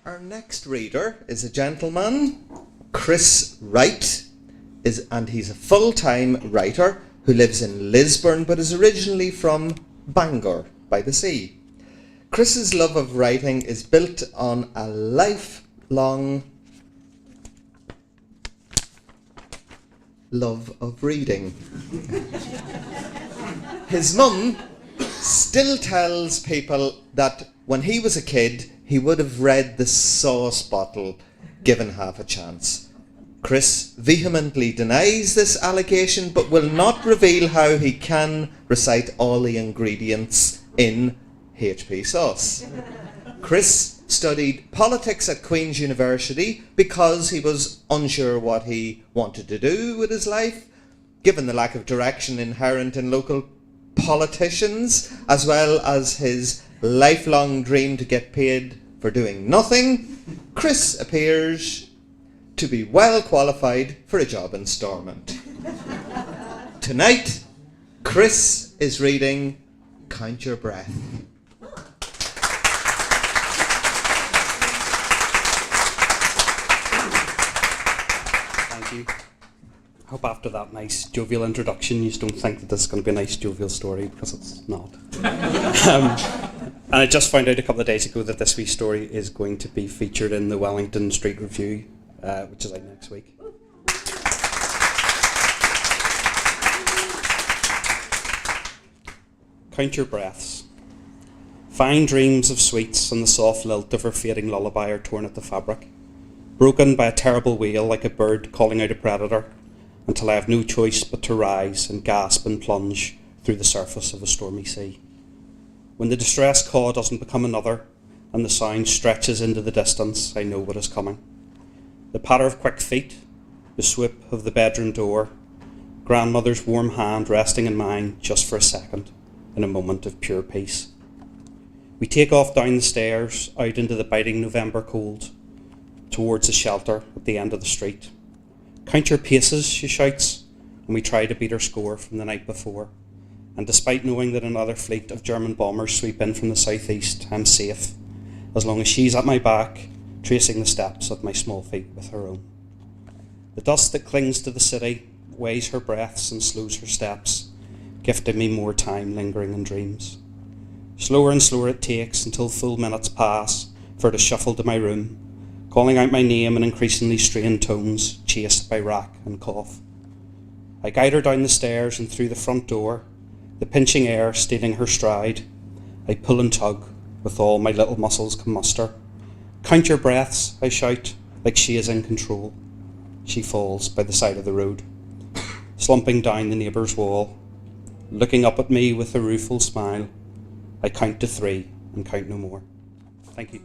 Our next reader is a gentleman, Chris Wright, and he's a full-time writer who lives in Lisburn but is originally from Bangor by the sea. Chris's love of writing is built on a lifelong love of reading. His mum still tells people that when he was a kid, he would have read the sauce bottle given half a chance. Chris vehemently denies this allegation, but will not reveal how he can recite all the ingredients in HP sauce. Chris studied politics at Queen's University because he was unsure what he wanted to do with his life, given the lack of direction inherent in local politicians, as well as his lifelong dream to get paid for doing nothing. Chris appears to be well qualified for a job in Stormont. Tonight, Chris is reading Count Your Breath. Thank you. I hope after that nice jovial introduction you don't think that this is going to be a nice jovial story, because it's not. And I just found out a couple of days ago that this wee story is going to be featured in the Wellington Street Review, which is out next week. Count your breaths. Fine dreams of sweets and the soft lilt of her fading lullaby are torn at the fabric, broken by a terrible wail like a bird calling out a predator, until I have no choice but to rise and gasp and plunge through the surface of a stormy sea. When the distressed caw doesn't become another, and the sound stretches into the distance, I know what is coming. The patter of quick feet, the swoop of the bedroom door, grandmother's warm hand resting in mine just for a second, in a moment of pure peace. We take off down the stairs, out into the biting November cold, towards the shelter at the end of the street. Count your paces, she shouts, and we try to beat her score from the night before. And despite knowing that another fleet of German bombers sweep in from the southeast, I'm safe, as long as she's at my back, tracing the steps of my small feet with her own. The dust that clings to the city weighs her breaths and slows her steps, gifting me more time lingering in dreams. Slower and slower it takes until full minutes pass for her to shuffle to my room, calling out my name in increasingly strained tones, chased by rack and cough. I guide her down the stairs and through the front door, the pinching air stealing her stride. I pull and tug with all my little muscles can muster. Count your breaths, I shout, like she is in control. She falls by the side of the road, slumping down the neighbour's wall, looking up at me with a rueful smile. I count to 3 and count no more. Thank you.